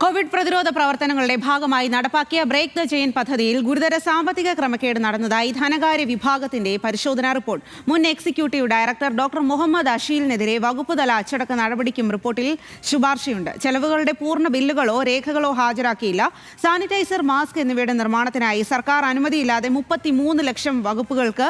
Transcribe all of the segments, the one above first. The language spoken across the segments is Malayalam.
കോവിഡ് പ്രതിരോധ പ്രവർത്തനങ്ങളുടെ ഭാഗമായി നടപ്പാക്കിയ ബ്രേക്ക് ദ ചെയിൻ പദ്ധതിയിൽ ഗുരുതര സാമ്പത്തിക ക്രമക്കേട് നടന്നതായി ധനകാര്യ വിഭാഗത്തിന്റെ പരിശോധനാ റിപ്പോർട്ട്. മുൻ എക്സിക്യൂട്ടീവ് ഡയറക്ടർ ഡോക്ടർ മുഹമ്മദ് അഷീലിനെതിരെ വകുപ്പുതല അച്ചടക്ക നടപടിക്കും റിപ്പോർട്ടിൽ ശുപാർശയുണ്ട്. ചെലവുകളുടെ പൂർണ്ണ ബില്ലുകളോ രേഖകളോ ഹാജരാക്കിയില്ല. സാനിറ്റൈസർ, മാസ്ക് എന്നിവയുടെ നിർമ്മാണത്തിനായി സർക്കാർ അനുമതിയില്ലാതെ 33 ലക്ഷം വകുപ്പുകൾക്ക്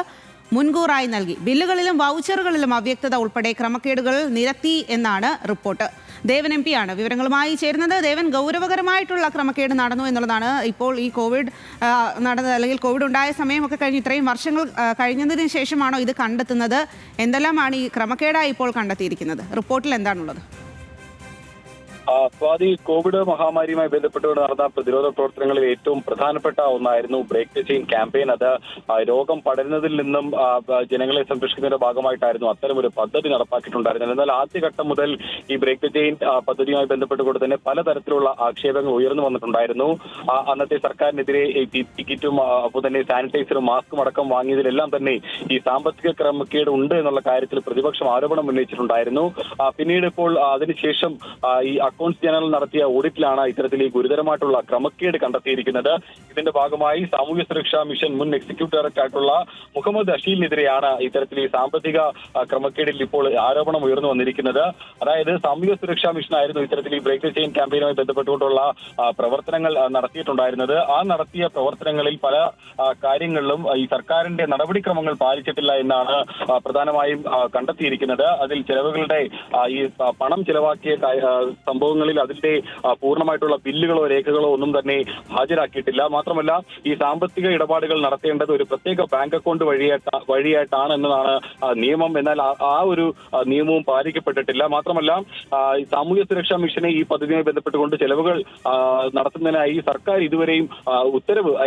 മുൻകൂറായി നൽകി. ബില്ലുകളിലും വൗച്ചറുകളിലും അവ്യക്തത ഉൾപ്പെടെ ക്രമക്കേടുകൾ നിരത്തി എന്നാണ് റിപ്പോർട്ട്. ദേവൻ MP ആണ് വിവരങ്ങളുമായി ചേരുന്നത്. ദേവൻ, ഗൗരവകരമായിട്ടുള്ള ക്രമക്കേട് നടന്നു എന്നുള്ളതാണ് ഇപ്പോൾ ഈ കോവിഡ് നടന്നത്, അല്ലെങ്കിൽ കോവിഡ് ഉണ്ടായ സമയമൊക്കെ കഴിഞ്ഞ് ഇത്രയും വർഷങ്ങൾ കഴിഞ്ഞതിന് ശേഷമാണോ ഇത് കണ്ടെത്തുന്നത്? എന്തെല്ലാമാണ് ഈ ക്രമക്കേടായി ഇപ്പോൾ കണ്ടെത്തിയിരിക്കുന്നത്? റിപ്പോർട്ടിൽ എന്താണുള്ളത്? സ്വാതി, കോവിഡ് മഹാമാരിയുമായി ബന്ധപ്പെട്ടുകൊണ്ട് നടന്ന പ്രതിരോധ പ്രവർത്തനങ്ങളിൽ ഏറ്റവും പ്രധാനപ്പെട്ട ഒന്നായിരുന്നു ബ്രേക്ക് ദ ചെയിൻ ക്യാമ്പയിൻ. അത് രോഗം പടരുന്നതിൽ നിന്നും ജനങ്ങളെ സംരക്ഷിക്കുന്നതിന്റെ ഭാഗമായിട്ടായിരുന്നു അത്തരമൊരു പദ്ധതി നടപ്പാക്കിയിട്ടുണ്ടായിരുന്നത്. എന്നാൽ ആദ്യഘട്ടം മുതൽ ഈ ബ്രേക്ക് ദ ചെയിൻ പദ്ധതിയുമായി ബന്ധപ്പെട്ടുകൊണ്ട് തന്നെ പലതരത്തിലുള്ള ആക്ഷേപങ്ങൾ ഉയർന്നു വന്നിട്ടുണ്ടായിരുന്നു. അന്നത്തെ സർക്കാരിനെതിരെ ടിക്കറ്റും അപ്പോൾ തന്നെ സാനിറ്റൈസറും മാസ്കും അടക്കം വാങ്ങിയതിലെല്ലാം തന്നെ ഈ സാമ്പത്തിക ക്രമക്കേട് ഉണ്ട് എന്നുള്ള കാര്യത്തിൽ പ്രതിപക്ഷം ആരോപണം ഉന്നയിച്ചിട്ടുണ്ടായിരുന്നു. പിന്നീട് ഇപ്പോൾ അതിനുശേഷം ഈ അക്കൗണ്ട്സ് ജനറൽ നടത്തിയ ഓഡിറ്റിലാണ് ഇത്തരത്തിൽ ഈ ഗുരുതരമായിട്ടുള്ള ക്രമക്കേട് കണ്ടെത്തിയിരിക്കുന്നത്. ഇതിന്റെ ഭാഗമായി സാമൂഹ്യ സുരക്ഷാ മിഷൻ മുൻ എക്സിക്യൂട്ടീവ് ഡയറക്ടർ ആയിട്ടുള്ള മുഹമ്മദ് അഷീലിനെതിരെയാണ് ഇത്തരത്തിൽ ഈ സാമ്പത്തിക ക്രമക്കേടിൽ ഇപ്പോൾ ആരോപണം ഉയർന്നു വന്നിരിക്കുന്നത്. അതായത് സാമൂഹ്യ സുരക്ഷാ മിഷൻ ആയിരുന്നു ഇത്തരത്തിൽ ഈ ബ്രേക്ക് ദ ചെയിൻ ക്യാമ്പയിനുമായി ബന്ധപ്പെട്ടുകൊണ്ടുള്ള പ്രവർത്തനങ്ങൾ നടത്തിയിട്ടുണ്ടായിരുന്നത്. ആ നടത്തിയ പ്രവർത്തനങ്ങളിൽ പല കാര്യങ്ങളിലും ഈ സർക്കാരിന്റെ നടപടിക്രമങ്ങൾ പാലിച്ചിട്ടില്ല എന്നാണ് പ്രധാനമായും കണ്ടെത്തിയിരിക്കുന്നത്. അതിൽ ചെലവുകളുടെ ഈ പണം ചെലവാക്കിയ സംഭവങ്ങളിൽ അതിന്റെ പൂർണ്ണമായിട്ടുള്ള ബില്ലുകളോ രേഖകളോ ഒന്നും തന്നെ ഹാജരാക്കിയിട്ടില്ല. മാത്രമല്ല, ഈ സാമ്പത്തിക ഇടപാടുകൾ നടത്തേണ്ടത് ഒരു പ്രത്യേക ബാങ്ക് അക്കൗണ്ട് വഴിയായിട്ടാണ് എന്നതാണ് നിയമം. എന്നാൽ ആ ഒരു നിയമവും പാലിക്കപ്പെട്ടിട്ടില്ല. മാത്രമല്ല, സാമൂഹ്യ സുരക്ഷാ മിഷനെ ഈ പദ്ധതിയുമായി ബന്ധപ്പെട്ടുകൊണ്ട് ചെലവുകൾ നടത്തുന്നതിനായി സർക്കാർ ഇതുവരെയും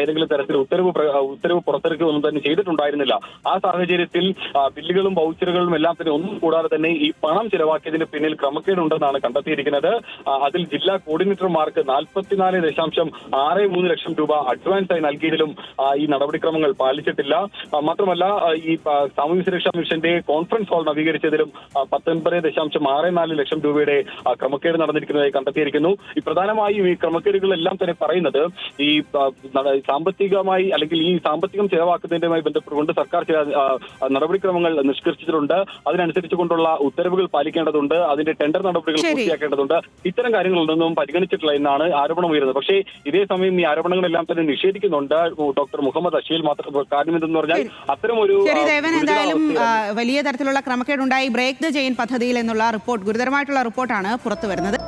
ഏതെങ്കിലും തരത്തിൽ ഉത്തരവ് പുറത്തിറക്കുക ഒന്നും തന്നെ ചെയ്തിട്ടുണ്ടായിരുന്നില്ല. ആ സാഹചര്യത്തിൽ ബില്ലുകളും വൗച്ചറുകളും എല്ലാം തന്നെ ഒന്നും കൂടാതെ തന്നെ ഈ പണം ചെലവാക്കിയതിന് പിന്നിൽ ക്രമക്കേടുണ്ടെന്നാണ് കണ്ടെത്തിയിരിക്കുന്നത്. അതിൽ ജില്ലാ കോർഡിനേറ്റർമാർക്ക് 44.63 ലക്ഷം രൂപ അഡ്വാൻസായി നൽകിയതിലും ഈ നടപടിക്രമങ്ങൾ പാലിച്ചിട്ടില്ല. മാത്രമല്ല, ഈ സാമൂഹ്യ സുരക്ഷാ മിഷന്റെ കോൺഫറൻസ് ഹാൾ നവീകരിച്ചതിലും 19.64 ലക്ഷം രൂപയുടെ ക്രമക്കേട് നടന്നിരിക്കുന്നതായി കണ്ടെത്തിയിരിക്കുന്നു. ഈ പ്രധാനമായും ഈ ക്രമക്കേടുകളെല്ലാം തന്നെ പറയുന്നത് ഈ സാമ്പത്തികമായി അല്ലെങ്കിൽ ഈ സാമ്പത്തികം ചെലവാക്കുന്നതിനുമായി ബന്ധപ്പെട്ടുകൊണ്ട് സർക്കാർ ചില നടപടിക്രമങ്ങൾ നിഷ്കർഷിച്ചിട്ടുണ്ട്. അതിനനുസരിച്ചുകൊണ്ടുള്ള ഉത്തരവുകൾ പാലിക്കേണ്ടതുണ്ട്. അതിന്റെ ടെൻഡർ നടപടികൾ പൂർത്തിയാക്കേണ്ടതുണ്ട്. ഇത്തരം കാര്യങ്ങളൊന്നും പരിഗണിച്ചിട്ടില്ല എന്നാണ് ആരോപണം ഉയരുന്നത്. പക്ഷേ ഇതേ സമയം ഈ ആരോപണങ്ങളെല്ലാം തന്നെ നിഷേധിക്കുന്നുണ്ട് ഡോക്ടർ മുഹമ്മദ് അഷീൽ. കാര്യം എന്തെന്ന് പറഞ്ഞാൽ അത്തരം ഒരു എന്തായാലും വലിയ തരത്തിലുള്ള ക്രമക്കേടുണ്ടായി ബ്രേക്ക് ദ ചെയിൻ പദ്ധതിയിൽ എന്നുള്ള റിപ്പോർട്ട്, ഗുരുതരമായിട്ടുള്ള റിപ്പോർട്ടാണ് പുറത്തു വരുന്നത്.